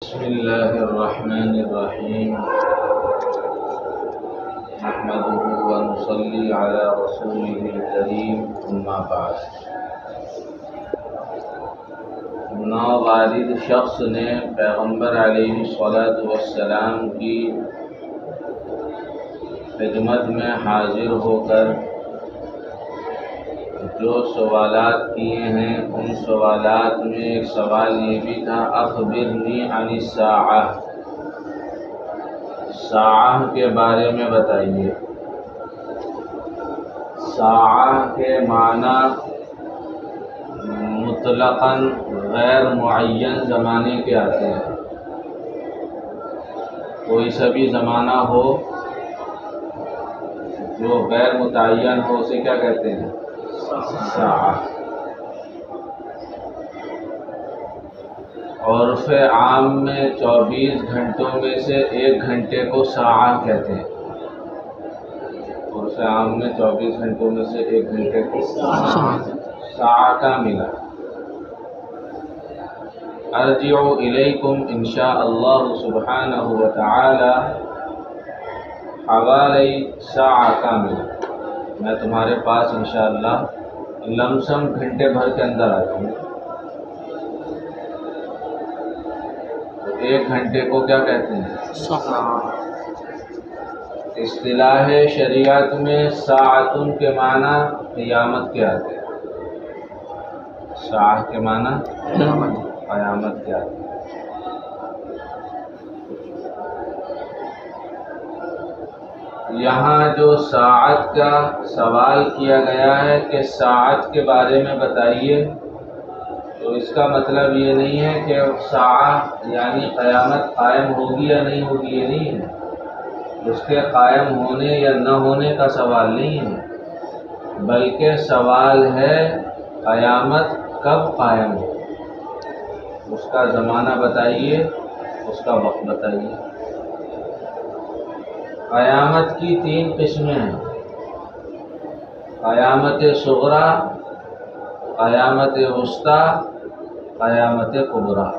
بسم الله الرحمن الرحيم نحمده ونصلي على رسوله الكريم أما بعد نوالد شخص نے پیغمبر علیہ السلام کی خدمت میں حاضر ہو کر جو سوالات کیے ہیں ان سوالات میں ایک سوال یہ بھی تھا اخبرنی عن الساعہ، ساعہ کے بارے میں بتائیے۔ ساعہ کے معنی مطلقاً غیر معین زمانے کے آتے ہیں۔ کوئی سا بھی زمانہ ہو جو غیر متعین ہو اسے کیا کہتے ہیں؟ ساعہ۔ عرف عام میں 24 گھنٹوں میں سے 1 گھنٹے کو ساعہ کہتے ہیں۔ عرف عام میں 24 گھنٹوں میں سے 1 گھنٹے کو ساعہ کا ملا۔ ارجع الیکم انشاء اللہ سبحانہ وتعالی حوالی ساعہ کا ملا، میں تمہارے پاس انشاءاللہ لمسم گھنٹے بھر کے اندر آتا ہوں۔ 1 گھنٹے کو کیا کہتے ہیں؟ اصطلاح شریعت میں ساعتن کے معنی قیامت کے آتے ہیں۔ ساعت کے معنی قیامت کے آتے ہیں۔ یہاں جو ساعت کا سوال کیا گیا ہے کہ ساعت کے بارے میں بتائیے، تو اس کا مطلب یہ نہیں ہے کہ ساعت یعنی قیامت قائم ہوگی یا نہیں ہوگی، یہ نہیں ہے۔ اس کے قائم ہونے یا نہ ہونے کا سوال نہیں ہے، بلکہ سوال ہے قیامت کب قائم ہو، اس کا زمانہ بتائیے، اس کا وقت بتائیے۔ قیامت کی 3 قسمیں ہیں: قیامت صغریٰ، قیامت وسطیٰ، قیامت کبریٰ۔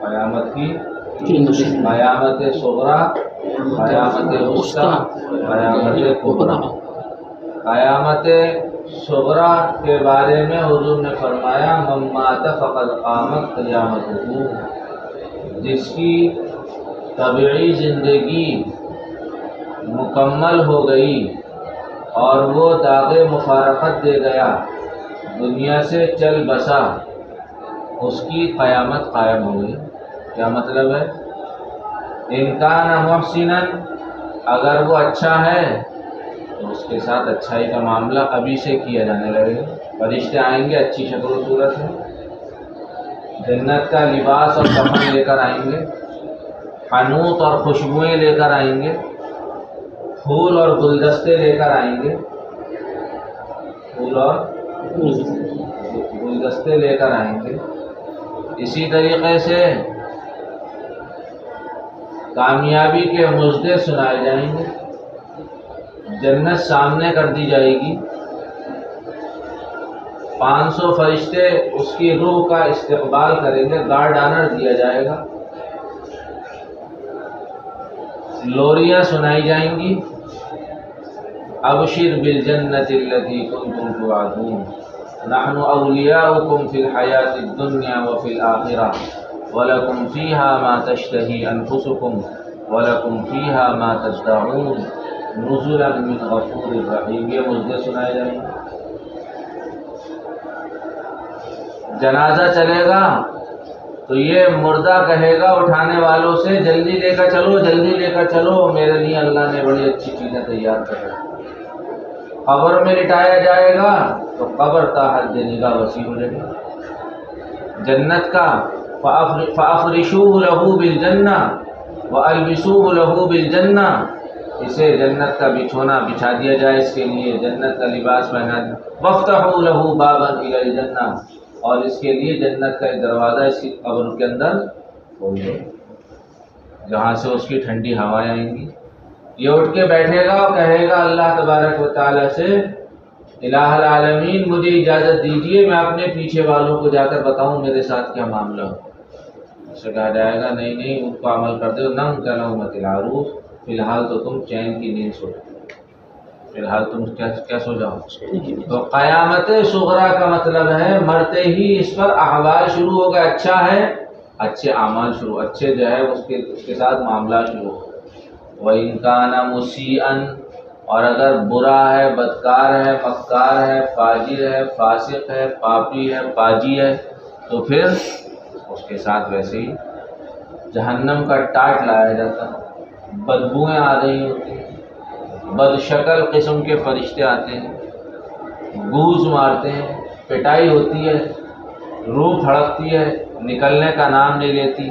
قیامت کی 3 قسمیں: قیامت صغریٰ، قیامت وسطیٰ، قیامت کبریٰ۔ قیامت صغریٰ کے بارے میں حضور نے فرمایا من مات فقد قامت قیامتہ، جس کی طبعی زندگی مکمل ہو گئی اور وہ داغ مفارقت دے گیا، دنیا سے چل بسا، اس کی قیامت قائم ہو گئی۔ کیا مطلب ہے؟ ان کان محسنا، اگر وہ اچھا ہے تو اس کے ساتھ اچھائی کا معاملہ ابھی سے کیا جانے لگے گا۔ فرشتے آئیں گے اچھی شکل و صورت میں، جنت کا لباس اور کفن لے کر آئیں گے، حنوط اور خوشبوئیں لے کر آئیں گے، پھول اور گلدستے لے کر آئیں گے، پھول اور گلدستے لے کر آئیں گے۔ اسی طریقے سے کامیابی کے مژدے سنائے جائیں گے، جنت سامنے کر دی جائے گی، 500 فرشتے اس کی روح کا استقبال کریں گے، گارڈ آنر دیا جائے گا، لوریاں سنائی جائیں گی، ابشر بالجنت التي كنتم توعدون نحن اولیاؤکم فی الحیاة الدنیا وفی الآخرہ ولکم فیہا ما تشتہی انفسکم ولکم فیہا ما تدعون نزلا من غفور رحیم۔ یہ مژدے سنائے جائیں گے۔ جنازہ چلے گا تو یہ مردہ کہے گا اٹھانے والوں سے جلدی لے کر چلو، جلدی لے کر چلو، میرے لیے اللہ نے بڑی اچھی چیزیں تیار کر رہی۔ قبر میں لٹایا جائے گا تو قبر تا حد نگاہ وسیع ہو جائے گی۔ جنت کا فَأَفْرِشُوهُ لَهُ بِالْجَنَّةِ وَأَلْبِسُوهُ لَهُ بِالْجَنَّةِ، اسے جنت کا بچھونا بچھا دیا جائے، اس کے لیے جنت کا لباس پہنا دیا۔ وَافْتَحُوا لَهُ بَابًا إِلَى الْجَنَّةِ، اور اس کے لیے جنت کا ایک دروازہ اس کی قبر کے اندر کھول دو، جہاں سے اس کی ٹھنڈی ہوائیں آئیں گی۔ یہ اٹھ کے بیٹھے گا اور کہے گا اللہ تبارک و تعالیٰ سے الہ العالمین مجھے اجازت دیجیے میں اپنے پیچھے والوں کو جا کر بتاؤں میرے ساتھ کیا معاملہ ہو۔ اسے کہا جائے گا نہیں نہیں ان کو عمل کر دو، نم کلمۃ العروس، فی الحال تو تم چین کی نیند سو جاؤ، فی الحال تم کیا سو جاؤ۔ تو قیامت صغریٰ کا مطلب ہے مرتے ہی اس پر احوال شروع ہو گئے، اچھا ہے اچھے اعمال شروع، اچھے جو ہے اس کے ساتھ معاملات شروع ہو گئے۔ وَإِن كَانَ مُسِيئًا، اور اگر برا ہے، بدکار ہے، مکار ہے، فاجر ہے، فاسق ہے، پاپی ہے، پاجی ہے، تو پھر اس کے ساتھ ویسے ہی جہنم کا ٹاٹ لایا جاتا ہے، بدبوئیں آ رہی ہوتی ہیں، بد شکل قسم کے فرشتے آتے ہیں، گوز مارتے ہیں، پٹائی ہوتی ہے، روح پھڑکتی ہے، نکلنے کا نام نہیں لیتی،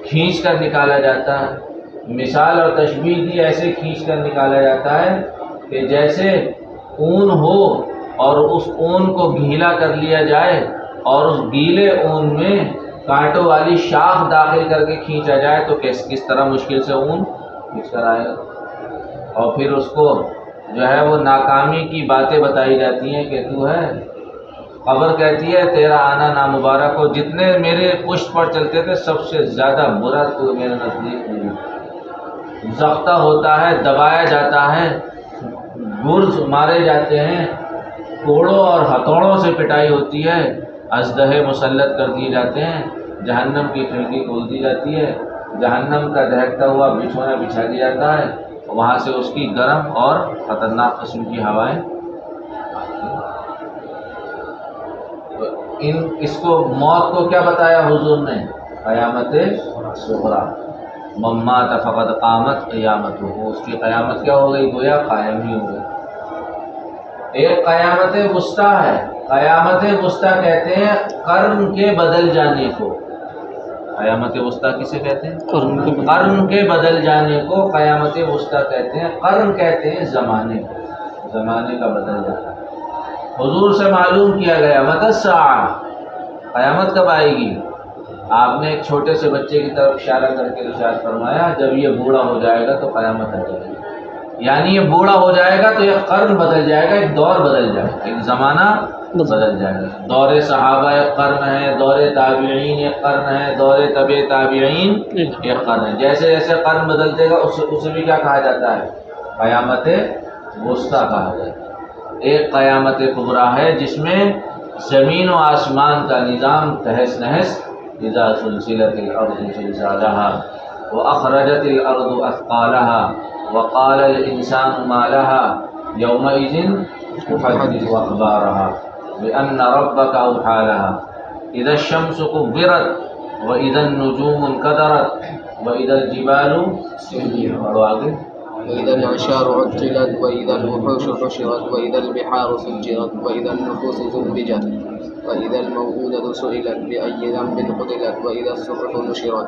کھینچ کر نکالا جاتا ہے۔ مثال اور تشبیہ دی، ایسے کھینچ کر نکالا جاتا ہے کہ جیسے اون ہو اور اس اون کو گیلا کر لیا جائے اور اس گیلے اون میں کانٹوں والی شاخ داخل کر کے کھینچا جائے تو کس طرح مشکل سے اون کھینچ کر آئے گا۔ اور پھر اس کو جو ہے وہ ناکامی کی باتیں بتائی جاتی ہیں کہ تو ہے، قبر کہتی ہے تیرا آنا نامبارک ہو، جتنے میرے پشت پر چلتے تھے سب سے زیادہ برا تو میرے نزدیک نہیں۔ ضبطہ ہوتا ہے، دبایا جاتا ہے، گرز مارے جاتے ہیں، کوڑوں اور ہتھوڑوں سے پٹائی ہوتی ہے، اسلحے مسلط کر دیے جاتے ہیں، جہنم کی کھڑکی کھول دی جاتی ہے، جہنم کا دہکتا ہوا بچھونا بچھا دیا جاتا ہے، وہاں سے اس کی گرم اور خطرناک قسم کی ہوائیں اس کو موت کو کیا بتایا حضور نے؟ قیامت صغریٰ، من مات فقد قامت قیامت ہو، اس کی قیامت کیا ہو گئی؟ گویا قائم ہی ہو گئی۔ ایک قیامت وسطیٰ ہے، قیامت وسطیٰ کہتے ہیں قرن کے بدل جانے کو۔ قیامت وسطیٰ کسے کہتے ہیں؟ قرن کے بدل جانے کو قیامت وسطیٰ کہتے ہیں۔ قرن کہتے ہیں زمانے کو، زمانے کا بدل جانا۔ حضور سے معلوم کیا گیا متی الساعہ، قیامت کب آئے گی؟ آپ نے ایک چھوٹے سے بچے کی طرف اشارہ کر کے ارشاد فرمایا جب یہ بوڑھا ہو جائے گا تو قیامت آ جائے گی، یعنی یہ بوڑھا ہو جائے گا تو ایک قرن بدل جائے گا، ایک دور بدل جائے گا، ایک زمانہ بدل جائے گا۔ دور صحابہ ایک قرن ہے، دور تابعین ایک قرن ہے، دور تبع تابعین ایک قرن ہے۔ جیسے جیسے قرن بدلتے گا اسے بھی کیا کہا جاتا ہے؟ قیامت وسطیٰ کہا جاتا ہے۔ ایک قیامت کبریٰ ہے جس میں زمین و آسمان کا نظام تہس نہس، اذا سلسلت الارض زلزالها واخرجت الارض اثقالها وقال الانسان ما لها يومئذ تحدث اخبارها بان ربك اوحى لها اذا الشمس كورت واذا النجوم انكدرت واذا الجبال سيرت وإذا العشار عطلت وإذا الوحوش حشرت وإذا البحار سجرت وإذا النفوس زوجت وإذا الموءودة سئلت بأي ذنب قتلت وإذا الصحف نشرت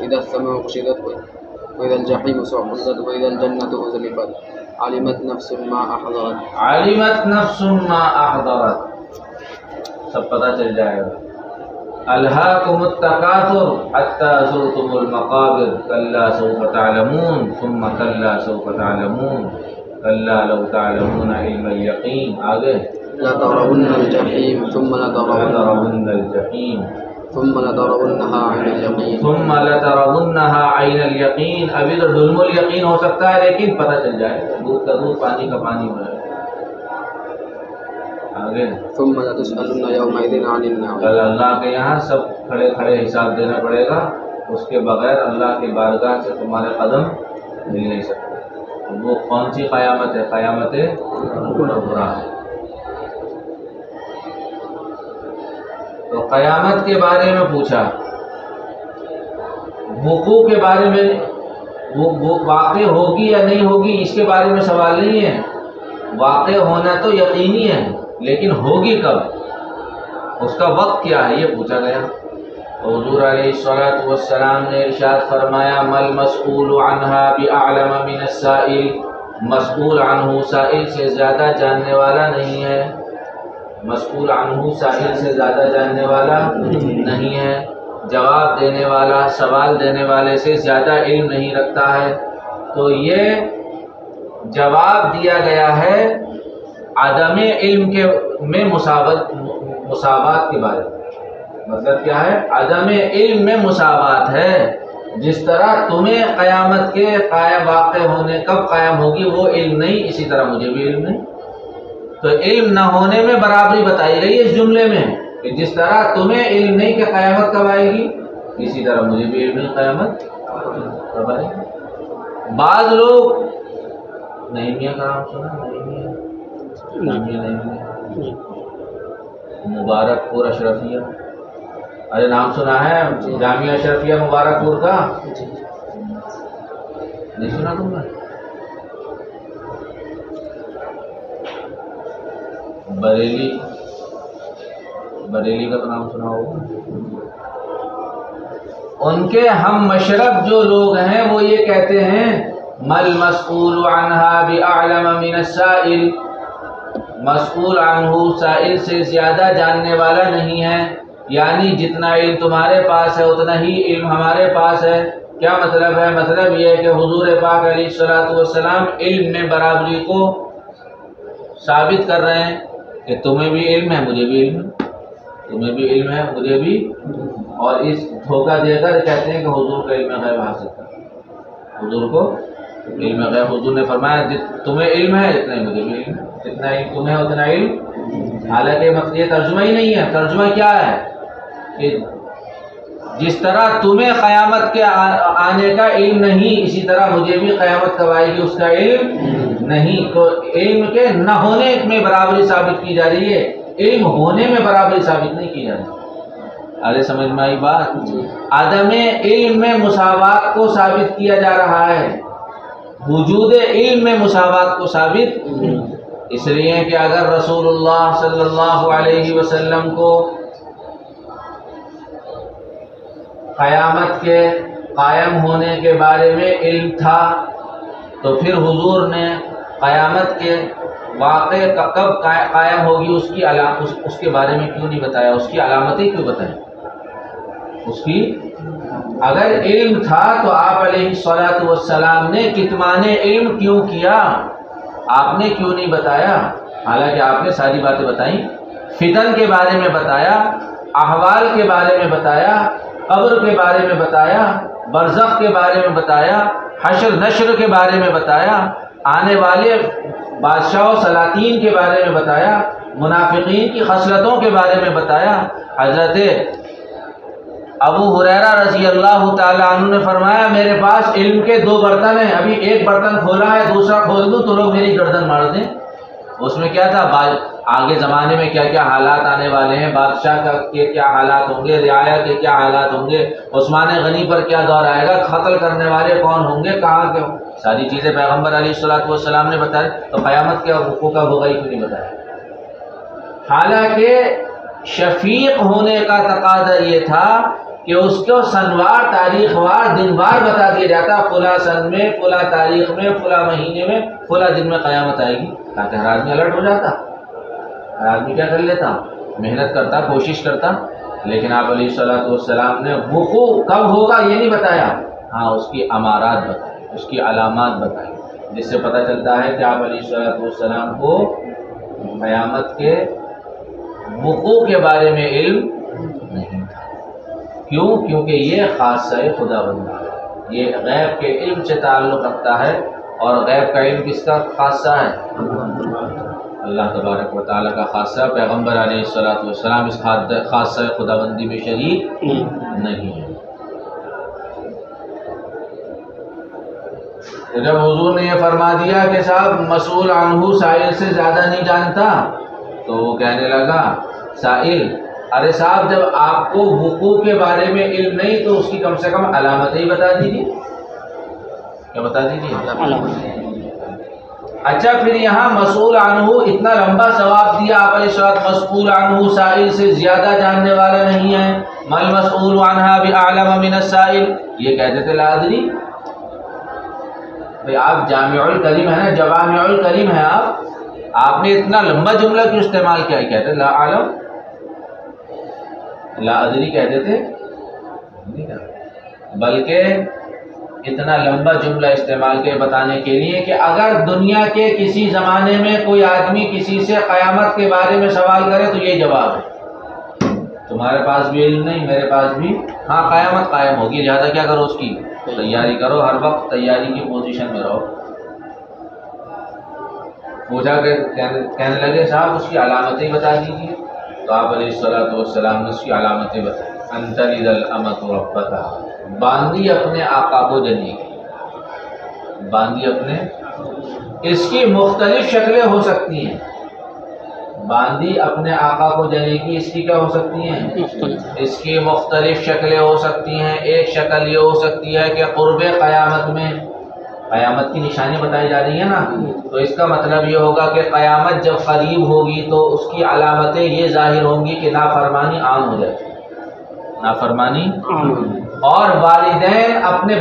إذا السماء كشطت وإذا الجحيم سعرت وإذا الجنة أزلفت علمت نفس ما أحضرت، علمت نفس ما احضرت، سب پتہ چل جائے گا۔ الہاکم التکاثر حتی زرتم المقابر کلا سوف تعلمون ثم کلا سوف تعلمون کلا لو تعلمون علم الیقین۔ آگے لترون الجحیم ثم لترون الجحیم ثم لترونها عین الیقین ثم لترونها عین الیقین۔ ابھی تو ڈلم الیقین ہو سکتا ہے لیکن پتہ چل جائے گا، دودھ کا دودھ پانی کا پانی ہو جائے گا۔ آگے ثم لتسألن یومئذ عن النعیم، کل اللہ کے یہاں سب کھڑے کھڑے حساب دینا پڑے گا، اس کے بغیر اللہ کی بارگاہ سے تمہارے قدم مل نہیں سکتے۔ وہ کون سی قیامت ہے؟ قیامت کبریٰ ہے۔ تو قیامت کے بارے میں پوچھا، وقوع کے بارے میں، وہ واقع ہوگی یا نہیں ہوگی اس کے بارے میں سوال نہیں ہے۔ واقع ہونا تو یقینی ہے لیکن ہوگی کب، اس کا وقت کیا ہے یہ پوچھا گیا۔ حضور علیہ الصلوۃ والسلام نے ارشاد فرمایا مل مسئول عنہا باعلم من السائل، مسئول عنہ سائل سے زیادہ جاننے والا نہیں ہے، مسئول عنہ سائل سے زیادہ جاننے والا نہیں ہے، جواب دینے والا سوال دینے والے سے زیادہ علم نہیں رکھتا ہے۔ تو یہ جواب دیا گیا ہے عدم علم کے میں مساوات کے بارے میں۔ مطلب کیا ہے؟ عدم علم میں مساوات ہے. جس طرح تمہیں قیامت کے قائم واقع ہونے کب قائم ہوگی وہ علم نہیں، اسی طرح مجھے بھی علم نہیں. تو علم نہ ہونے میں برابری بتائی گئی اس جملے میں کہ جس طرح تمہیں علم نہیں کہ قیامت کب آئے گی، اسی طرح مجھے بھی علم نہیں قیامت کب آئے گی. بعض لوگ نعیمیہ کا نام سنا؟ نعیمیہ مبارک پور اشرفیہ، ارے نام سنا ہے جامعہ اشرفیہ مبارک پور کا؟ نہیں سنا تم نے؟ بریلی کا تو نام سنا ہوگا. ان کے ہم مشرب جو لوگ ہیں وہ یہ کہتے ہیں مل مسئول عنہا بأعلم من السائل، مسئول عنہ سائل سے زیادہ جاننے والا نہیں ہے، یعنی جتنا علم تمہارے پاس ہے اتنا ہی علم ہمارے پاس ہے. کیا مطلب ہے؟ مطلب یہ ہے کہ حضور پاک علیہ الصلوۃ والسلام علم میں برابری کو ثابت کر رہے ہیں کہ تمہیں بھی علم ہے مجھے بھی علم ہے، تمہیں بھی علم ہے مجھے بھی، اور اس دھوکہ دے کر کہتے ہیں کہ حضور کو علم غیب حاصل کر. حضور کو علم غیب، حضور نے فرمایا تمہیں علم ہے اتنا ہی مجھے بھی علم ہے، جتنا علم تمہیں اتنا علم. حالانکہ مطلب یہ ترجمہ ہی نہیں ہے. ترجمہ کیا ہے کہ جس طرح تمہیں قیامت کے آنے کا علم نہیں، اسی طرح مجھے بھی قیامت کب آئے گی اس کا علم نہیں. تو علم کے نہ ہونے میں برابری ثابت کی جا رہی ہے، علم ہونے میں برابری ثابت نہیں کی جا رہی. ارے سمجھ میں آئی بات؟ عدم علم میں مساوات کو ثابت کیا جا رہا ہے، وجود علم میں مساوات کو ثابت اس لیے کہ اگر رسول اللہ صلی اللہ علیہ وسلم کو قیامت کے قائم ہونے کے بارے میں علم تھا تو پھر حضور نے قیامت کے واقع کب قائم ہوگی اس کے بارے میں کیوں نہیں بتایا؟ اس کی علامتیں کیوں بتائیں؟ اس کی اگر علم تھا تو آپ علیہ الصلوۃ والسلام نے کتمان علم کیوں کیا؟ آپ نے کیوں نہیں بتایا؟ حالانکہ آپ نے ساری باتیں بتائیں، فتن کے بارے میں بتایا، احوال کے بارے میں بتایا، قبر کے بارے میں بتایا، برزخ کے بارے میں بتایا، حشر نشر کے بارے میں بتایا، آنے والے بادشاہ و سلاطین کے بارے میں بتایا، منافقین کی خصلتوں کے بارے میں بتایا. حضرت ابو ہریرہ رضی اللہ تعالی عنہ نے فرمایا میرے پاس علم کے 2 برتن ہیں، ابھی ایک برتن کھولا ہے، دوسرا کھول دوں تو لوگ میری گردن مار دیں. اس میں کیا تھا؟ آگے زمانے میں کیا کیا حالات آنے والے ہیں، بادشاہ کے کیا حالات ہوں گے، رعایا کے کیا حالات ہوں گے، عثمان غنی پر کیا دور آئے گا، قتل کرنے والے کون ہوں گے، کہاں کے، ساری چیزیں پیغمبر علیہ الصلوۃ والسلام نے بتائی. تو قیامت کے حقوق کا ہوگا ہی کیوں نہیں بتایا؟ حالانکہ شفیق ہونے کا تقاضا یہ تھا کہ اس کو سنوار، تاریخ وار، دن وار بتا دیا جاتا، فلاں سن میں، فلاں تاریخ میں، فلاں مہینے میں، فلاں دن میں قیامت آئے گی، تاکہ ہر آدمی الرٹ ہو جاتا. ہر آدمی کیا کر لیتا؟ محنت کرتا، کوشش کرتا. لیکن آپ علیہ الصلوۃ والسلام نے وقوع کب ہوگا یہ نہیں بتایا، ہاں اس کی امارات بتائی، اس کی علامات بتائی، جس سے پتہ چلتا ہے کہ آپ علیہ الصلوۃ والسلام کو قیامت کے وقوع کے بارے میں علم نہیں تھا. کیوں؟ کیونکہ یہ خاصہ خدا بندہ ہے، یہ غیب کے علم سے تعلق رکھتا ہے، اور غیب کا علم کس کا خاصہ ہے؟ اللہ تبارک و تعالیٰ کا خاصہ. پیغمبر علیہ الصلوۃ والسلام اس خاصہ خدا بندی میں شریک نہیں ہے. جب حضور نے یہ فرما دیا کہ صاحب مسئول عنہ سائل سے زیادہ نہیں جانتا، تو وہ کہنے لگا سائل، ارے صاحب جب آپ کو وقوع کے بارے میں علم نہیں تو اس کی کم سے کم علامتیں ہی بتا دیجیے. کیا بتا دیجیے؟ اچھا پھر یہاں مسئول عنہ اتنا لمبا ثواب دیا آپ علیہ الصلوۃ، مسئول عنہ سائل سے زیادہ جاننے والا نہیں ہے، مل مسئول عنہا بأعلم من السائل، یہ کہتے تھے لا ادری. بھئی آپ جامع الکلم ہے نا، جوامع الکلم ہے، آپ نے اتنا لمبا جملہ کیوں استعمال کیا؟ کہتے لا عالم، لا ادری کہتے تھے، بلکہ اتنا لمبا جملہ استعمال کے بتانے کے لیے کہ اگر دنیا کے کسی زمانے میں کوئی آدمی کسی سے قیامت کے بارے میں سوال کرے تو یہ جواب ہے. تمہارے پاس بھی علم نہیں، میرے پاس بھی، ہاں قیامت قائم ہوگی، لہٰذا کیا کرو، اس کی تیاری کرو، ہر وقت تیاری کی پوزیشن میں رہو۔ پوچھا کہ کہنے لگے صاحب اس کی علامتیں بتا دیجیے، تو آپ علیہ الصلوۃ والسلام نے اس کی علامتیں بتائی۔ ان تلد الامۃ ربتها، باندی اپنے آقا کو جنے گی، باندی اپنے، اس کی مختلف شکلیں ہو سکتی ہیں، باندی اپنے آقا کو جنے گی، اس کی کیا ہو سکتی ہیں، اس کی مختلف شکلیں ہو سکتی ہیں۔ ایک شکل یہ ہو سکتی ہے کہ قرب قیامت میں، قیامت کی نشانی بتائی جا رہی ہے نا، تو اس کا مطلب یہ ہوگا کہ قیامت جب قریب ہوگی تو اس کی علامتیں یہ ظاہر ہوں گی کہ نافرمانی عام ہو جائے، نافرمانی، اور والدین اپنے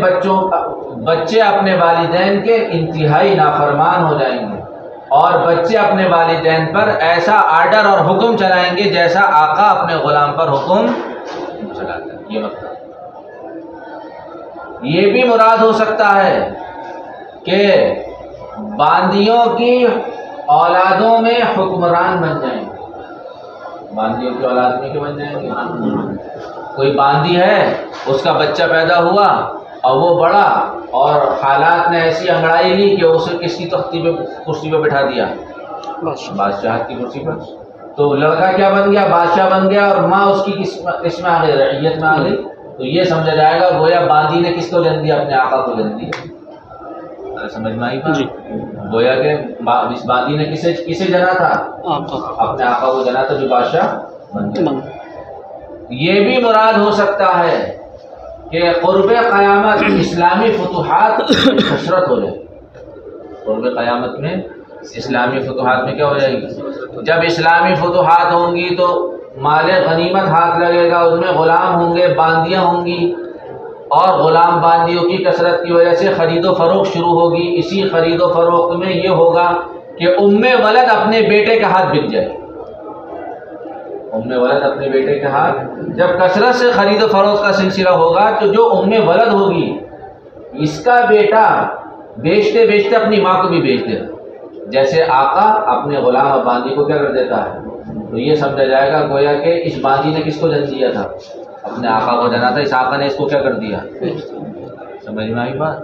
بچے اپنے والدین کے انتہائی نافرمان ہو جائیں گے، اور بچے اپنے والدین پر ایسا آرڈر اور حکم چلائیں گے جیسا آقا اپنے غلام پر حکم چلاتا ہے۔ یہ مطلب، یہ بھی مراد ہو سکتا ہے کہ باندیوں کی اولادوں میں حکمران بن جائیں گے، باندیوں کی اولاد میں کیا بن جائیں گے، کوئی باندی ہے، اس کا بچہ پیدا ہوا اور وہ بڑا، اور حالات نے ایسی انگڑائی لی کہ اسے کس کی کرسی پہ بٹھا دیا، بادشاہت کی کرسی پر، تو لڑکا کیا بن گیا، بادشاہ بن گیا، اور ماں اس کی کس میں آ گئی، رعیت میں آ گئی، تو یہ سمجھا جائے گا گویا باندی نے کس کو جن دیا، اپنے آقا کو جن دیا۔ سمجھ میں آئی بات؟ گویا کہ اس باندی نے کسے جنا تھا، اپنے آقا کو جنا تھا جو بادشاہ بن گیا۔ یہ بھی مراد ہو سکتا ہے کہ قرب قیامت اسلامی فتوحات کثرت ہو جائے، قرب قیامت میں اسلامی فتوحات میں کیا ہو جائے گی، جب اسلامی فتوحات ہوں گی تو مال غنیمت ہاتھ لگے گا، اس میں غلام ہوں گے، باندیاں ہوں گی، اور غلام باندیوں کی کثرت کی وجہ سے خرید و فروخت شروع ہوگی۔ اسی خرید و فروخت میں یہ ہوگا کہ ام ولد اپنے بیٹے کا ہاتھ بک جائے، ام ولد اپنے بیٹے کے ہاتھ، جب کثرت سے خرید و فروخت کا سلسلہ ہوگا تو جو ام ولد ہوگی اس کا بیٹا بیچتے بیچتے اپنی ماں کو بھی بیچ دے، جیسے آقا اپنے غلام اور باندی کو کیا کر دیتا ہے، تو یہ سمجھا جائے گا گویا کہ اس باندی نے کس کو جن دیا تھا، اپنے آقا کو جنا تھا، اس آقا نے اس کو کیا کر دیا۔ سمجھ میں آئی بات؟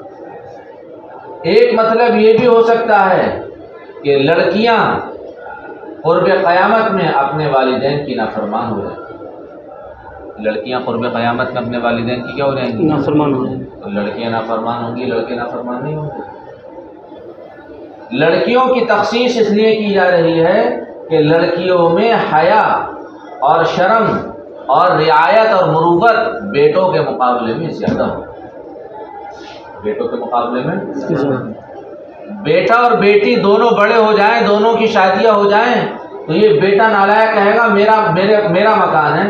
ایک مطلب یہ بھی ہو سکتا ہے کہ لڑکیاں قرب قیامت میں اپنے والدین کی نافرمان ہو جائیں، لڑکیاں قرب قیامت میں اپنے والدین کی کیا ہو جائیں گی، نافرمان ہو جائیں، تو لڑکیاں نافرمان ہوں گی، لڑکے نافرمان نہیں ہوں گے۔ لڑکیوں کی تخصیص اس لیے کی جا رہی ہے کہ لڑکیوں میں حیا اور شرم اور رعایت اور مروت بیٹوں کے مقابلے میں زیادہ ہو، بیٹوں کے مقابلے میں بیٹا اور بیٹی دونوں بڑے ہو جائیں، دونوں کی شادیاں ہو جائیں، تو یہ بیٹا نالائق کہے گا میرا مکان ہے،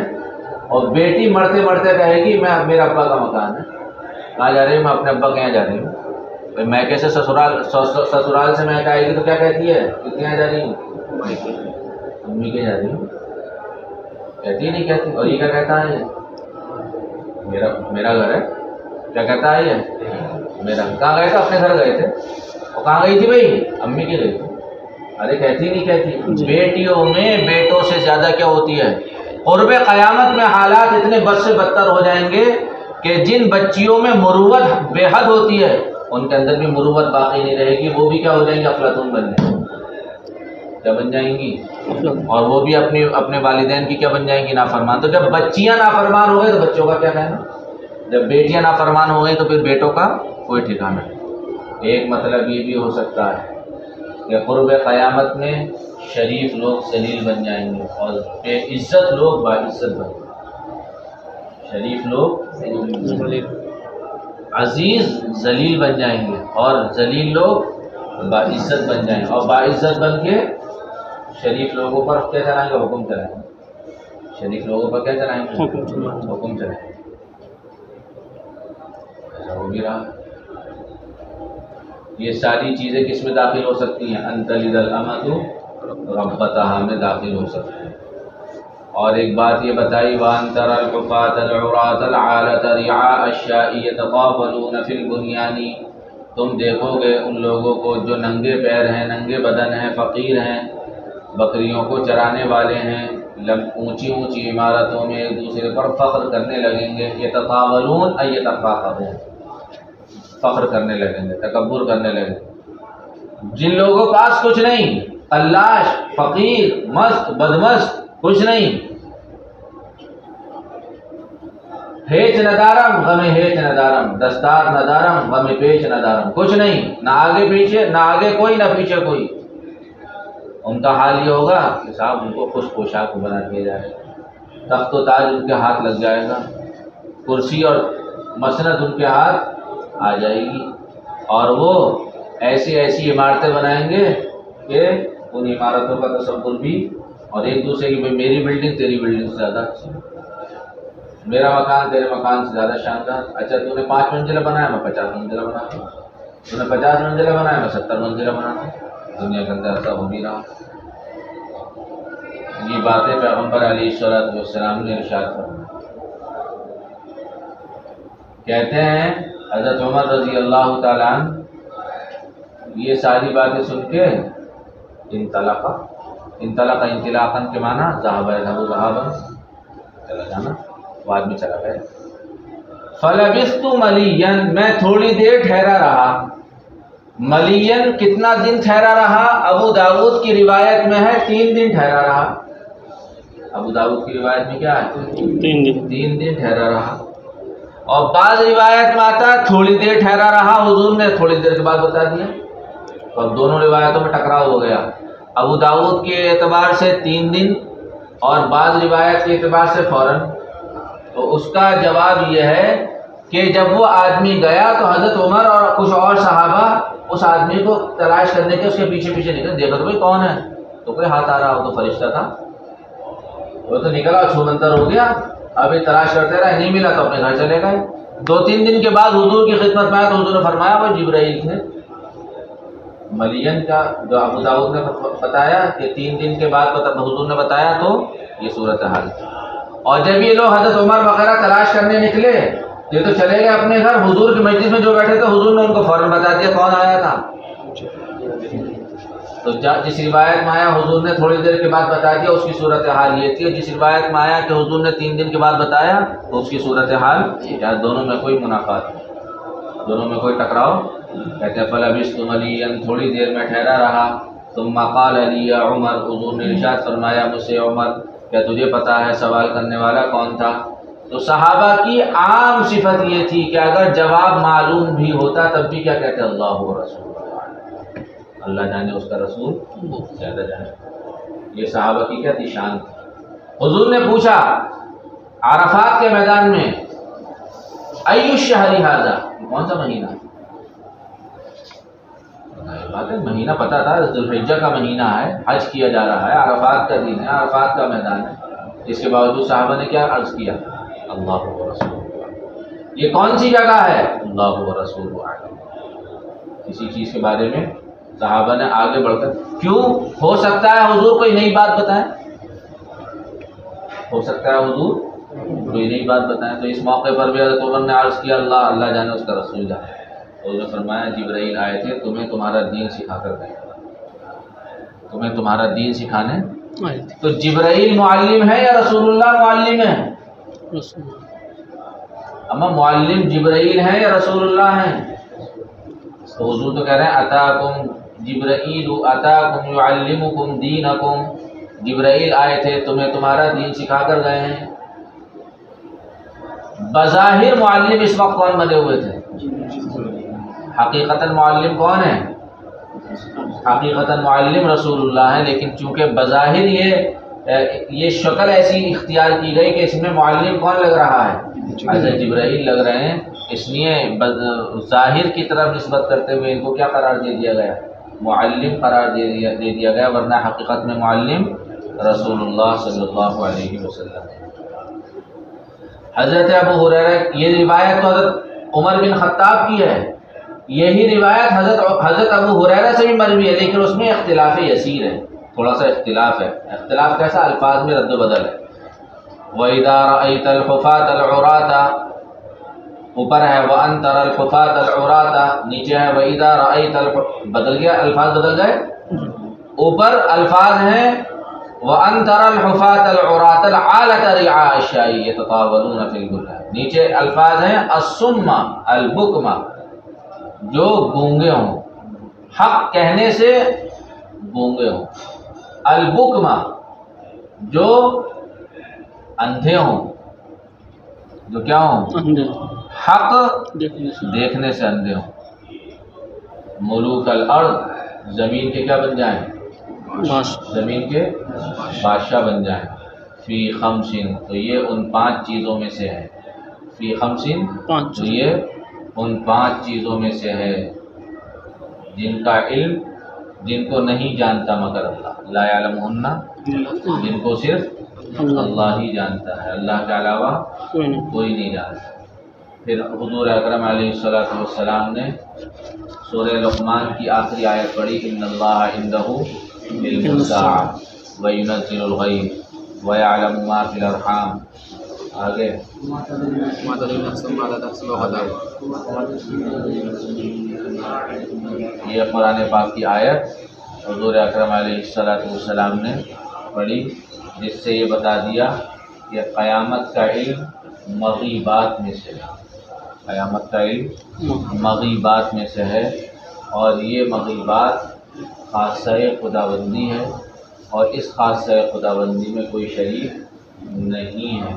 اور بیٹی مرتے مرتے کہے گی میرا ابا کا مکان ہے۔ کہاں جا رہی ہوں، میں اپنے ابا کے یہاں جا رہی ہوں۔ میں کیسے سسرال سے میں آئے گی تو کیا کہتی ہے، کتنے یہاں جا رہی ہوں، امی کے جا رہی ہوں، کہتی نہیں کہتی، اور یہ کیا کہتا ہے، میرا گھر ہے، کیا کہتا ہے یہ میرا، کہاں گئے تھے، اپنے گھر گئے تھے، اور کہاں گئی تھی بھائی، امی کے گئی تھی، ارے کہتی نہیں کہتی۔ بیٹیوں میں بیٹوں سے زیادہ کیا ہوتی ہے، قرب قیامت میں حالات اتنے بد سے بدتر ہو جائیں گے کہ جن بچیوں میں مروت بے حد ہوتی ہے ان کے اندر بھی مروت باقی نہیں رہے گی، وہ بھی کیا ہو جائیں گی، افلاطون بن جائیں گی، کیا بن جائیں گی، اور وہ بھی اپنے والدین کی کیا بن جائیں گی، نافرمان۔ تو جب بچیاں نافرمان ہو گئے تو بچوں کا کیا کہنا، جب بیٹیاں نافرمان ہو گئی تو پھر بیٹوں کا کوئی ٹھکانا نہیں۔ ایک مطلب یہ بھی ہو سکتا ہے کہ قرب قیامت میں شریف لوگ ذلیل بن جائیں گے، اور بے عزت لوگ باعزت بن جائیں گے، شریف لوگ عزیز ذلیل بن جائیں گے، اور ذلیل لوگ باعزت بن جائیں گے، اور باعزت بن کے شریف لوگوں پر کیا چلائیں گے، حکم چلائیں گے، شریف لوگوں پر کیا چلائیں گے، حکم چلائیں گے۔ ایسا ہو بھی رہا، یہ ساری چیزیں کس میں داخل ہو سکتی ہیں، ان تلد الامۃ ربتہا میں داخل ہو سکتی ہیں۔ اور ایک بات یہ بتائی، وَأَن تَرَى الْحُفَاةَ الْعُرَاةَ الْعَالَةَ رِعَاءَ الشَّاءِ يَتَطَاوَلُونَ فِي الْبُنْيَانِ، تم دیکھو گے ان لوگوں کو جو ننگے پیر ہیں، ننگے بدن ہیں، فقیر ہیں، بکریوں کو چرانے والے ہیں، اونچی اونچی عمارتوں میں ایک دوسرے پر فخر کرنے لگیں گے، یتطاولون ای یتفاخرون، فخر کرنے لگیں گے، تکبر کرنے لگیں گے۔ جن لوگوں کے پاس کچھ نہیں، قلاش، فقیر، مست، بدمست، کچھ نہیں، ہیچ ندارم غم ہیچ ندارم، دستار ندارم غم پیش ندارم، کچھ نہیں، نہ آگے پیچھے، نہ آگے کوئی نہ پیچھے کوئی۔ ان کا حال یہ ہوگا کہ صاحب ان کو خوش پوشاک بنا دیا جائے گا، تخت و تاج ان کے ہاتھ لگ جائے گا، کرسی اور مسند ان کے ہاتھ آ جائے گی، اور وہ ایسی ایسی عمارتیں بنائیں گے کہ ان عمارتوں کا تصور بھی، اور ایک دوسرے کی میری بلڈنگ تیری بلڈنگ سے زیادہ اچھی، میرا مکان تیرے مکان سے زیادہ شاندار، اچھا تو نے 5 منزلہ بنایا میں 50 منزلہ بناتا ہوں، تو نے 50 منزلہ بنایا میں 70 منزلہ بناتا ہوں۔ دنیا کے اندر ایسا ہو بھی رہا۔ یہ باتیں پیغمبر علیہ السلام نے ارشاد فرمائی۔ کہتے ہیں حضرت عمر رضی اللہ تعالیٰ عنہ یہ ساری باتیں سن کے انطلاقا انطلاقاً کے معنی ذہابا چلا جانا، بعد میں چلا گیا۔ فلبثت ملیا، میں تھوڑی دیر ٹھہرا رہا۔ ملین کتنا دن ٹھہرا رہا؟ ابو داؤد کی روایت میں ہے 3 دن ٹھہرا رہا۔ ابو داؤد کی روایت میں کیا ہے؟ 3 دن ٹھہرا رہا، اور بعض روایت میں آتا ہے تھوڑی دیر ٹھہرا رہا، حضور نے تھوڑی دیر کے بعد بتا دیا، اور دونوں روایتوں میں ٹکراؤ ہو گیا۔ ابو داؤد کے اعتبار سے 3 دن اور بعض روایت کے اعتبار سے فوراً۔ تو اس کا جواب یہ ہے کہ جب وہ آدمی گیا تو حضرت عمر اور کچھ اور صحابہ اس آدمی کو تلاش کرنے کے اس کے پیچھے پیچھے نکلے، دیکھا تو بھائی کون ہے، تو کوئی ہاتھ آ رہا ہو تو فرشتہ تھا، وہ تو نکلا چھو منتر ہو گیا، ابھی تلاش کرتے رہے، نہیں ملا تو اپنے گھر چلے گئے۔ 2-3 دن کے بعد حضور کی خدمت میں آیا تو حضور نے فرمایا وہ جبرائیل تھے۔ ملین کا جو ابو داؤد نے بتایا کہ 3 دن کے بعد حضور نے بتایا، تو یہ صورتحال تھی۔ اور جب یہ لوگ حضرت عمر وغیرہ تلاش کرنے نکلے، یہ تو چلے گئے اپنے گھر، حضور کی مجلس میں جو بیٹھے تھے حضور نے ان کو فوراً بتا دیا کون آیا تھا۔ تو جس روایت میں آیا حضور نے تھوڑی دیر کے بعد بتا دیا، اس کی صورتحال یہ تھی، اور جس روایت میں آیا کہ حضور نے 3 دن کے بعد بتایا تو اس کی صورتحال کیا؟ دونوں میں کوئی منافات نہیں، دونوں میں کوئی ٹکراؤ۔ کہتے ہیں فلبثت ملیا، تھوڑی دیر میں ٹھہرا رہا، ثم قال لی یا عمر، حضور نے ارشاد فرمایا مجھ سے عمر کیا تجھے پتا ہے سوال کرنے والا کون تھا؟ تو صحابہ کی عام صفت یہ تھی کہ اگر جواب معلوم بھی ہوتا تب بھی کیا کہتے؟ اللہ و رسول، اللہ جانے اس کا رسول زیادہ جانے۔ یہ صحابہ کی کیا تھی؟ شان تھی۔ حضور نے پوچھا عرفات کے میدان میں ای الشہر ھذا، کون سا مہینہ؟ بات ہے مہینہ پتا تھا، ذوالحجہ کا مہینہ ہے، حج کیا جا رہا ہے، عرفات کا دن ہے، عرفات کا میدان ہے، اس کے باوجود صحابہ نے کیا عرض کیا؟ اللہ و رسول۔ یہ کون سی جگہ ہے؟ اللہ و رسول اعلم۔ کسی چیز کے بارے میں صحابہ نے آگے بڑھ کر، کیوں ہو سکتا ہے حضور کوئی نئی بات بتائیں، ہو سکتا ہے حضور کوئی نئی بات بتائیں۔ تو اس موقع پر بھی حضرت عمر نے عرض کیا اللہ جانے اس کا رسول جانے۔ اور نے فرمایا جبرائیل آئے تھے تمہیں تمہارا دین سکھا کر گئے، تمہیں تمہارا دین سکھانے۔ تو جبرائیل معلم ہے یا رسول اللہ معلم ہے؟ اما معلم جبرائیل ہے یا رسول اللہ ہے؟ تو حضور تو کہہ رہے ہیں اتاکم جبرائیل اتاکم یعلمکم دینکم، جبرائیل آئے تھے تمہیں تمہارا دین سکھا کر گئے ہیں۔ بظاہر معلم اس وقت کون بنے ہوئے تھے؟ حقیقتاً معلم کون ہے؟ حقیقتاً معلم رسول اللہ ہے، لیکن چونکہ بظاہر یہ شکل ایسی اختیار کی گئی کہ اس میں معلم کون لگ رہا ہے؟ حضرت جبرائیل لگ رہے ہیں، اس لیے ظاہر کی طرف نسبت کرتے ہوئے ان کو کیا قرار دے دیا گیا؟ معلم قرار دے دیا گیا، ورنہ حقیقت میں معلم رسول اللہ صلی اللہ علیہ وسلم۔ حضرت ابو ہریرہ، یہ روایت تو حضرت عمر بن خطاب کی ہے، یہی روایت حضرت ابو ہریرہ سے بھی مروی ہے، لیکن اس میں اختلاف یسیر ہے، تھوڑا سا اختلاف ہے۔ اختلاف کیسا؟ الفاظ میں رد و بدل ہے۔ وَإِذَا رَأَيْتَ الْحُفَاةَ الْعُرَاةَ، اوپر ہے وَأَن تَرَى الْحُفَاةَ الْعُرَاةَ، نیچے ہے وَإِذَا رَأَيْتَ بدل گیا، الفاظ بدل گئے۔ اوپر الفاظ ہیں وَأَن تَرَى الْحُفَاةَ الْعُرَاةَ الْعَالَةَ رِعَاءَ الشَّاءِ يَتَطَاوَلُونَ فِي الْبُنْيَانِ. نیچے الفاظ ہیں الصُّمَّ الْبُكْمَ، جو گونگے ہوں، حق کہنے سے گونگے ہوں، البکما جو اندھے ہوں، جو کیا ہوں، حق دیکھنے سے اندھے ہوں. ملوک الارض، زمین کے کیا بن جائیں، زمین کے بادشاہ بن جائیں. فی خمسین، تو یہ ان 5 چیزوں میں سے ہے. فی خمسین، تو یہ ان 5 چیزوں میں سے ہے جن کا علم، جن کو نہیں جانتا مگر اللہ. لا یعلمہن، جن کو صرف اللہ ہی جانتا ہے، اللہ کے علاوہ کوئی نہیں جانتا. پھر حضور اکرم علیہ السلام نے سورہ لقمان کی آخری آیت پڑھی، ان اللہ عندہ علم الساعۃ وینزل الغیث ویعلم ما فی الارحام. آگے یہ قرآن پاک کی آیت حضور اکرم علیہ السلام نے پڑھی، جس سے یہ بتا دیا کہ قیامت کا علم مغیبات میں سے ہے. قیامت کا علم مغیبات میں سے ہے، اور یہ مغیبات خاصہ خداوندی ہے، اور اس خاصہ خداوندی میں کوئی شریک نہیں ہے.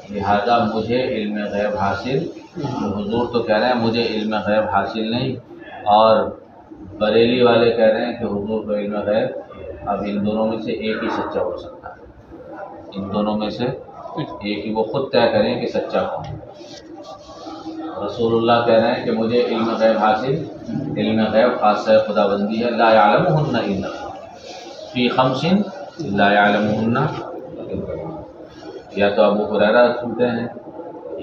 لہذا مجھے علم غیب حاصل، حضور تو کہہ رہے ہیں مجھے علم غیب حاصل نہیں، اور بریلی والے کہہ رہے ہیں کہ حضور کو علم غیب. اب ان دونوں میں سے ایک ہی سچا ہو سکتا ہے، ان دونوں میں سے ایک ہی، وہ خود طے کریں کہ سچا کون ہے. رسول اللہ کہہ رہے ہیں کہ مجھے علم غیب حاصل، علم غیب خاصہ خداوندی ہے. لا یعلمہن الا اللہ، فی خمس لا یعلمہن. یا تو ابو ہریرہ سنتے ہیں،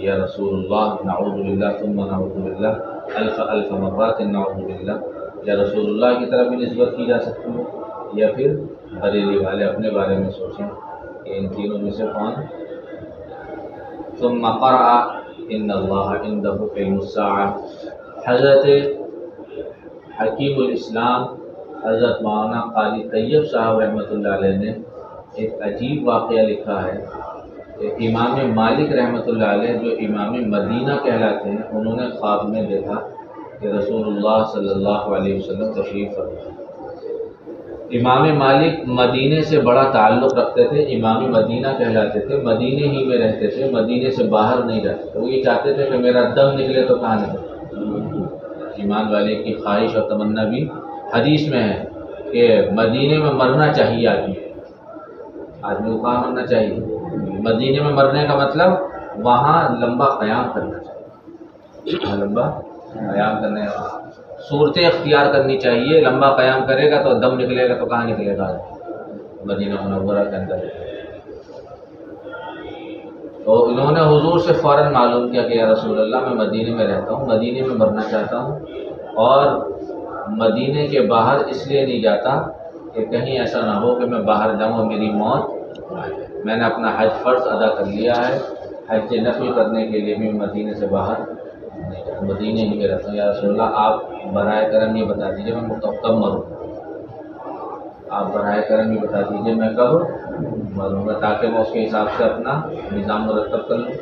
یا رسول اللہ نعوذ باللہ ثم نعوذ باللہ الف الف مرات نعوذ باللہ. یا رسول اللہ کی طرف بھی نسبت کی جا سکتی ہے، یا پھر بریلی والے اپنے بارے میں سوچیں کہ ان تینوں میں سے کون. ثم قرأ ان اللہ عندہ علم الساعۃ. حضرت حکیم الاسلام حضرت مولانا قاری طیب صاحب رحمۃ اللہ علیہ نے ایک عجیب واقعہ لکھا ہے. امام مالک رحمۃ اللہ علیہ، جو امام مدینہ کہلاتے ہیں، انہوں نے خواب میں دیکھا کہ رسول اللہ صلی اللہ علیہ وسلم تشریف فرما. امام مالک مدینے سے بڑا تعلق رکھتے تھے، امام مدینہ کہلاتے تھے، مدینے ہی میں رہتے تھے، مدینے سے باہر نہیں رہتے تھے. وہ یہ چاہتے تھے کہ میرا دم نکلے تو کہاں نکلے. ایمان والے کی خواہش اور تمنا بھی حدیث میں ہے کہ مدینے میں مرنا چاہیے. آدمی کو کہاں مرنا چاہیے؟ مدینے میں مرنے کا مطلب وہاں لمبا قیام کرنا چاہیے، وہاں لمبا قیام کرنے، صورتیں اختیار کرنی چاہیے. لمبا قیام کرے گا تو دم نکلے گا تو کہاں نکلے گا؟ مدینہ منورہ کے اندر. تو انہوں نے حضور سے فوراً معلوم کیا کہ یا رسول اللہ، میں مدینے میں رہتا ہوں، مدینے میں مرنا چاہتا ہوں، اور مدینے کے باہر اس لیے نہیں جاتا کہ کہیں ایسا نہ ہو کہ میں باہر جاؤں اور میری موت. میں نے اپنا حج فرض ادا کر لیا ہے، حج نفل کرنے کے لیے بھی مدینے سے باہر نہیں جاتا، مدینے ہی میں رہتا ہوں. یا رسول اللہ، آپ براہ کرم یہ بتا دیجیے میں کب مروں گا. آپ براہ کرم یہ بتا دیجیے میں کب مروں گا، تاکہ میں اس کے حساب سے اپنا نظام مرتب کر لوں.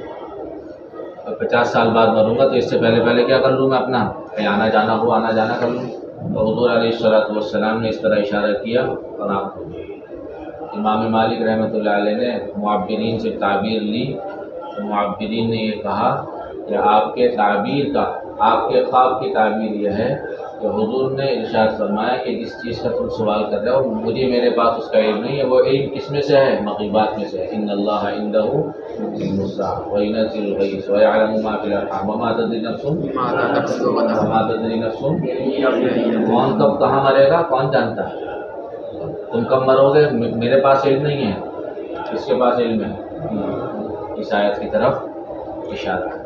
اور 50 سال بعد مروں گا تو اس سے پہلے کیا کر لوں میں اپنا، کہیں آنا جانا ہو آنا جانا کر لوں. تو حضور علیہ السلام نے اس طرح اشارہ کیا اور آپ کو. امام مالک رحمۃ اللہ علیہ نے معبرین سے تعبیر لی، تو معبرین نے یہ کہا کہ آپ کے تعبیر کا، آپ کے خواب کی تعبیر یہ ہے کہ حضور نے ارشاد فرمایا کہ جس چیز کا تم سوال کر رہے ہو مجھے میرے پاس اس کا علم نہیں ہے. وہ علم کس میں سے ہے؟ مغیبات میں سے ہے. ان اللہ عندہ علم الساعۃ وینزل الغیث ویعلم ما فی الارحام وما تدری نفس وما تدری نفس. کون کب کہاں مرے گا کون جانتا ہے؟ تم کب مرو گے میرے پاس علم نہیں ہے، کس کے پاس علم ہے؟ اس آیت کی طرف اشارہ ہے.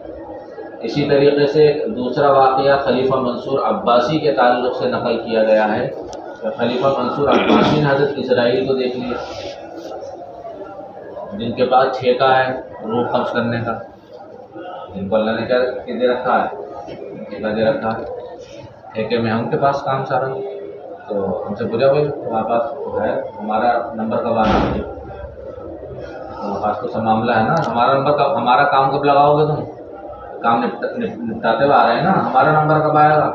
اسی طریقے سے دوسرا واقعہ خلیفہ منصور عباسی کے تعلق سے نقل کیا گیا ہے کہ خلیفہ منصور عباسی نے حضرت اسرائیل کو دیکھ لیا، جن کے پاس ٹھیکہ ہے روح خرچ کرنے کا، جن کو اللہ نے کیا دے رکھا ہے؟ ٹھیکہ دے رکھا ہے. ٹھیکے میں ہم کے پاس کام سارا، تو ہم سے پوچھا بھائی تمہارے پاس ہے، ہمارا نمبر کب آنا ہے؟ خاص طور سے معاملہ ہے نا، ہمارا کام کب لگاؤ گے تم؟ کام نپٹاتے ہوئے آ رہے ہیں نا، ہمارا نمبر کب آئے گا؟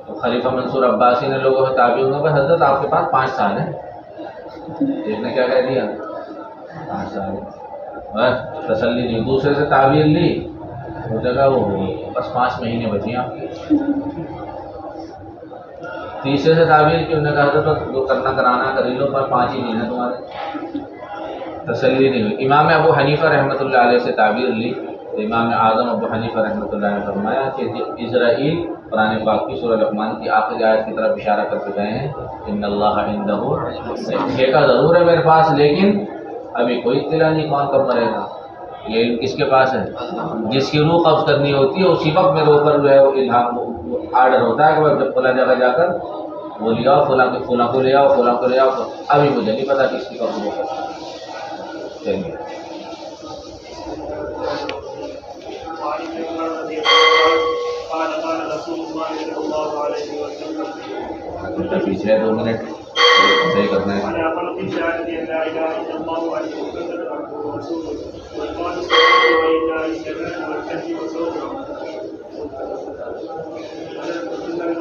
تو خلیفہ منصور عباسی نے لوگوں سے تعبیر ہوں گے حضرت آپ کے پاس 5 سال ہیں. ایک نے کیا کہہ دیا 5 سال، بس تسلی دی. دوسرے سے تعبیر لی، وہ جگہ وہ بس 5 مہینے بچی آپ کی. تیسرے سے تعبیر کی، انہوں نے کہا حضرت جو کرنا کرانا کر لو، پر 5 ہی نہیں ہے تمہارے. تسلی نہیں ہوئی. امام ابو حنیفہ رحمۃ اللہ علیہ سے تعبیر لی، امام اعظم ابو حنیفہ رحمۃ اللہ نے فرمایا کہ اسرائیل قرآن پاک کی سورہ لقمان کی آخری آیت کی طرف اشارہ کرتے گئے ہیں، ان اللہ عندہ. ٹھیکہ ضرور ہے میرے پاس، لیکن ابھی کوئی اطلاع نہیں کون کب مرے گا. یہ علم کس کے پاس ہے؟ جس کی روح قبض کرنی ہوتی ہے اسی وقت میرے اوپر جو ہے وہ الہام آرڈر ہوتا ہے کہ جب فلاں جگہ جا کر وہ لے آؤ، فلاں کو لے آؤ، فلاں کو لے آؤ. ابھی مجھے نہیں پتا کس کی قبض وہ کرتا ہے. چلیے پیچھے 2 منٹ صحیح کرنا ہے.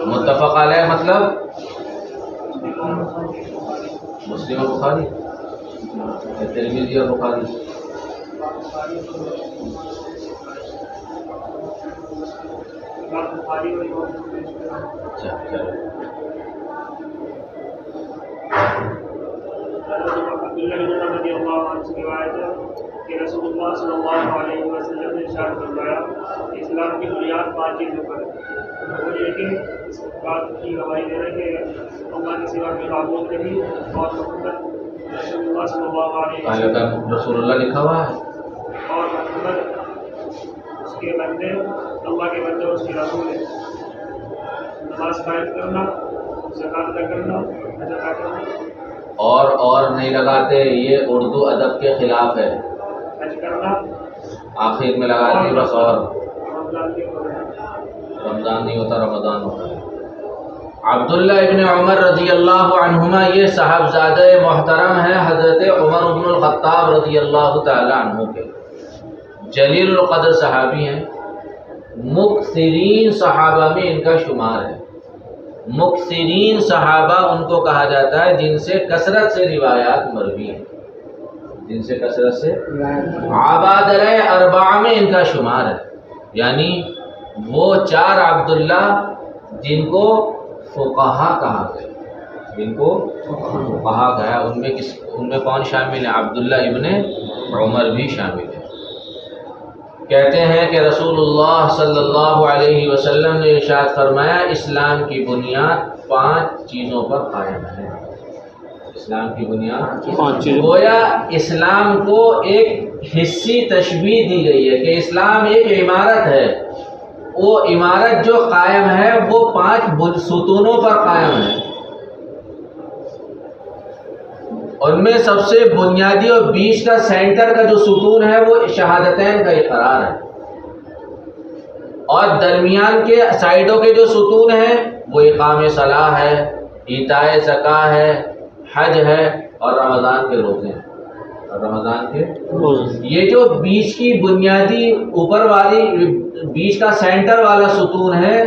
متفق علیہ مطلب مسلم اور بخاری، ترمذی اور بخاری. اچھا چلو. رضی اللہ عنہ سے روایت ہے کہ رسول اللہ صلی اللہ علیہ وسلم نے ارشاد فرمایا اسلام کی بنیاد 5 چیزوں پر ہے. وہ یہ کہ اس بات کی گواہی دے رہے کہ اللہ کے سوا کوئی معبود نہیں اور محمد رسول اللہ صلی اللہ علیہ وسلم رسول اللہ لکھا ہوا ہے اور محمد اس کے بندے، اللہ کے بندے اس کے رسول ہیں. نماز قائم کرنا، زکات ادا کرنا، حج ادا کرنا اور نہیں لگاتے، یہ اردو ادب کے خلاف ہے. حج کرنا آخر میں لگاتے بس. اور رمضان کے رمضان نہیں ہوتا، رمضان ہوتا ہے. عبداللہ ابن عمر رضی اللہ عنہما یہ صاحبزادہ محترم ہیں حضرت عمر بن الخطاب رضی اللہ تعالی عنہ کے. جلیل القدر صحابی ہیں، مکثرین صحابہ میں ان کا شمار ہے. مکثرین صحابہ ان کو کہا جاتا ہے جن سے کثرت سے روایات مروی ہیں، جن سے کثرت سے. عبادلہ اربعہ میں ان کا شمار ہے، یعنی وہ 4 عبداللہ جن کو فقہا کہا گیا، جن کو فقہا گیا. ان میں کون شامل ہے؟ عبداللہ ابن عمر بھی شامل ہے. کہتے ہیں کہ رسول اللہ صلی اللہ علیہ وسلم نے ارشاد فرمایا اسلام کی بنیاد 5 چیزوں پر قائم ہے. اسلام کی بنیاد 5 چیزیں. گویا اسلام کو ایک حصی تشبیہ دی گئی ہے کہ اسلام ایک عمارت ہے، وہ عمارت جو قائم ہے وہ 5 ستونوں پر قائم ہے. ان میں سب سے بنیادی اور بیچ کا سینٹر کا جو ستون ہے وہ شہادتین کا اقرار ہے، اور درمیان کے سائیڈوں کے جو ستون ہیں وہ اقام صلاح ہے، ایتاء زکوٰۃ ہے، حج ہے اور رمضان کے روزے ہیں. یہ جو بیچ کی بنیادی اوپر والی بیچ کا سینٹر والا ستون ہے،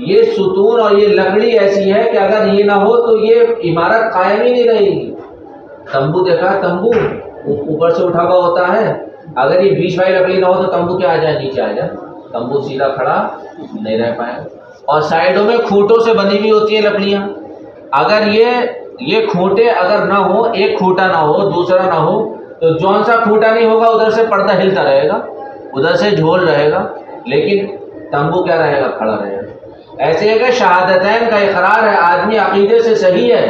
یہ ستون اور یہ لکڑی ایسی ہے کہ اگر یہ نہ ہو تو یہ عمارت قائم ہی نہیں رہے گی. تمبو دیکھا، تمبو اوپر سے اٹھا ہوا ہوتا ہے، اگر یہ بیچ والی لکڑی نہ ہو تو تمبو کیا آ جائے، نیچے آ جائے، تمبو سیدھا کھڑا نہیں رہ پائے. اور سائڈوں میں کھوٹوں سے بنی ہوئی ہوتی ہیں لکڑیاں، اگر یہ کھوٹے اگر نہ ہو، ایک کھوٹا نہ ہو دوسرا نہ ہو تو جون سا کھوٹا نہیں ہوگا ادھر سے پردہ ہلتا رہے گا، ادھر سے جھول رہے گا، لیکن تمبو کیا رہے گا، کھڑا رہے گا. ایسے ہے کہ شہادتین کا اقرار ہے، آدمی عقیدے سے صحیح ہے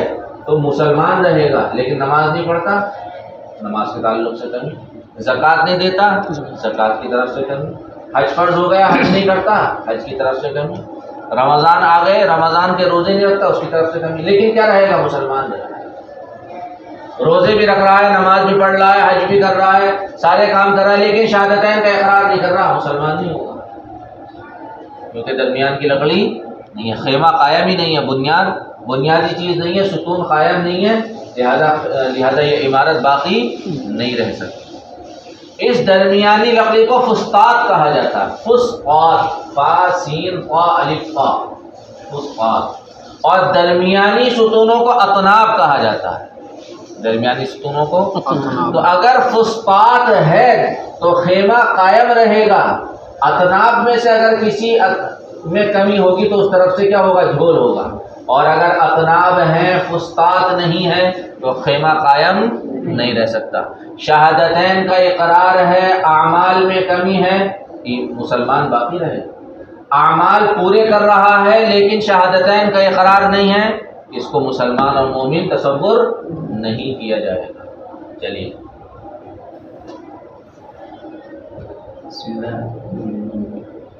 تو مسلمان رہے گا، لیکن نماز نہیں پڑھتا، نماز کے تعلق سے کمی. زکوٰۃ نہیں دیتا، زکوٰۃ کی طرف سے کمی. حج فرض ہو گیا، حج نہیں کرتا، حج کی طرف سے کمی. رمضان آ گئے، رمضان کے روزے نہیں رکھتا، اس کی طرف سے کمی. لیکن کیا رہے گا، مسلمان رہے گا. روزے بھی رکھ رہا ہے، نماز بھی پڑھ رہا ہے، حج بھی کر رہا ہے، سارے کام کر رہا ہے، لیکن شہادتین کا اقرار نہیں کر رہا، مسلمان نہیں ہوگا، کیونکہ درمیان کی لکڑی نہیں ہے، خیمہ قائم ہی نہیں ہے، بنیادی چیز نہیں ہے، ستون قائم نہیں ہے. لہذا یہ عمارت باقی نہیں رہ سکتی۔ اس درمیانی لکڑی کو فسطاط کہا جاتا ہے، فسطاط، فا سین قا الف قا، فسطاط۔ اور درمیانی ستونوں کو اطناب کہا جاتا ہے، درمیانی ستونوں کو تو اگر فسطاط ہے تو خیمہ قائم رہے گا، اطناب میں سے اگر کسی میں کمی ہوگی تو اس طرف سے کیا ہوگا، جھول ہوگا، اور اگر اطناب ہیں فسطاط نہیں ہے تو خیمہ قائم نہیں رہ سکتا۔ شہادتین کا اقرار ہے، اعمال میں کمی ہے، مسلمان باقی رہے، اعمال پورے کر رہا ہے لیکن شہادتین کا اقرار نہیں ہے، اس کو مسلمان اور مومن تصور نہیں کیا جائے گا۔ چلیے بسم الله.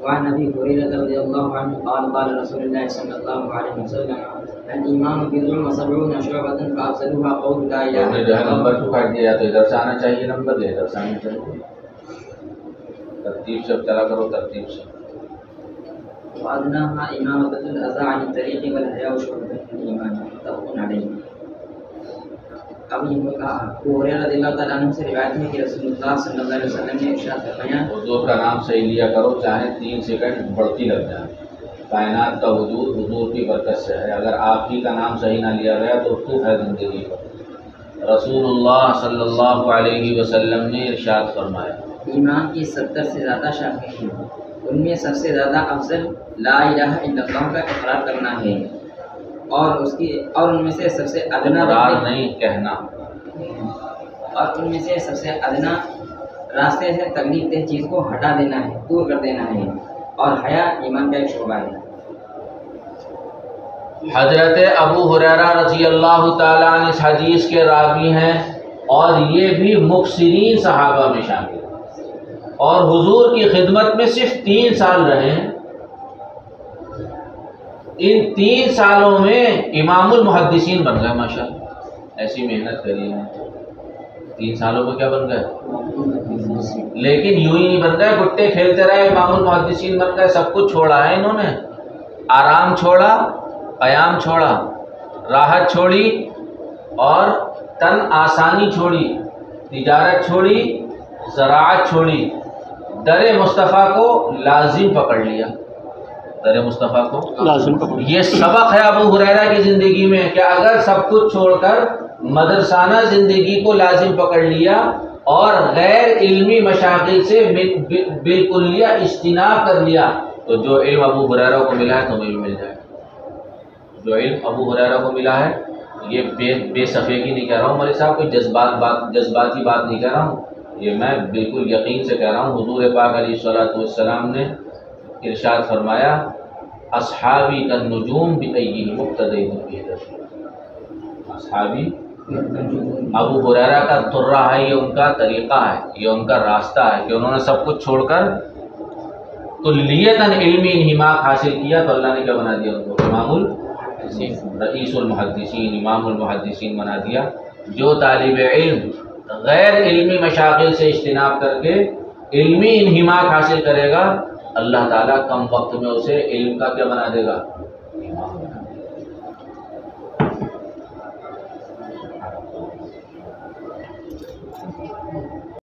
وعن ابي هريره رضي الله عنه قال قال رسول الله صلى الله عليه وسلم الايمان بضع وسبعون شعبة فافضلها قول لا اله جو الا ہے الله. نمبر تو کاٹ دیا تو ادھر سے آنا چاہیے، نمبر دے ادھر سے آنا چاہیے، ترتیب سے چلا کرو، ترتیب سے۔ وادناها امامة الاذى عن الطريق والحياء شعبة من الايمان متفق عليه. ابھی ابو ہریرہ رضی اللہ تعالیٰ عنہ سے روایت ہے کہ رسول اللہ صلی اللہ علیہ وسلم نے ارشاد فرمایا، حضور کا نام صحیح لیا کرو، چاہے 3 سیکنڈ بڑھتی لگ جائے، کائنات کا وجود حضور کی برکت سے ہے، اگر آپ ہی کا نام صحیح نہ لیا گیا تو تو ہے زندگی پر۔ رسول اللہ صلی اللہ علیہ وسلم نے ارشاد فرمایا، ایمان کی 70 سے زیادہ شاخیں ہیں، ان میں سب سے زیادہ افضل لا الہ الا اللہ کا اقرار کرنا ہے، اور ان میں سے سب سے ادنا اقرار نہیں کہنا، اور ان میں سے سب سے ادنا راستے سے تکلیف دہ چیز کو ہٹا دینا ہے، دور کر دینا ہے، اور حیا ایمان کا ایک شعبہ ہے۔ حضرت ابو ہریرہ رضی اللہ تعالیٰ عنہ اس حدیث کے راوی ہیں، اور یہ بھی مکثرین صحابہ میں شامل ہیں، اور حضور کی خدمت میں صرف 3 سال رہے ہیں۔ ان 3 سالوں میں امام المحدثین بن گئے، ماشاءاللہ ایسی محنت کری ہے، 3 سالوں میں کیا بن گئے؟ لیکن یوں ہی نہیں بن گئے، گٹے کھیلتے رہے، امام المحدثین بن گئے، سب کچھ چھوڑا ہے انہوں نے، آرام چھوڑا، قیام چھوڑا، راحت چھوڑی، اور تن آسانی چھوڑی، تجارت چھوڑی، زراعت چھوڑی، در مصطفیٰ کو لازم پکڑ لیا، در مصطفیٰ کو لازم پکڑ۔ یہ سبق ہے ابو ہریرہ کی زندگی میں کہ اگر سب کچھ چھوڑ کر مدرسانہ زندگی کو لازم پکڑ لیا اور غیر علمی مشاغل سے بالکلیہ اجتناب کر لیا تو جو علم ابو ہریرہ کو ملا ہے تمہیں بھی مل جائے گا۔ جو علم ابو ہریرہ کو ملا ہے، یہ بے صفے کی نہیں کہہ رہا ہوں مولوی صاحب، کوئی جذباتی بات نہیں کہہ رہا ہوں، یہ میں بالکل یقین سے کہہ رہا ہوں۔ حضور پاک علیہ الصلوۃ والسلام نے ارشاد فرمایا، اصحابی کالنجوم بأیہم اقتدیتم اہتدیتم۔ اصحابی ابو ہریرہ کا طرہ ہے، یہ ان کا طریقہ ہے، یہ ان کا راستہ ہے کہ انہوں نے سب کچھ چھوڑ کر کلیتاً علمی انہماک حاصل کیا تو اللہ نے کیا بنا دیا ان کو؟ امام رئیس المحدثین، امام المحدثین بنا دیا۔ جو طالب علم غیر علمی مشاغل سے اجتناب کر کے علمی انہماک حاصل کرے گا، اللہ تعالیٰ کم وقت میں اسے علم کا کیا بنا دے گا؟ امام بنا دے گا۔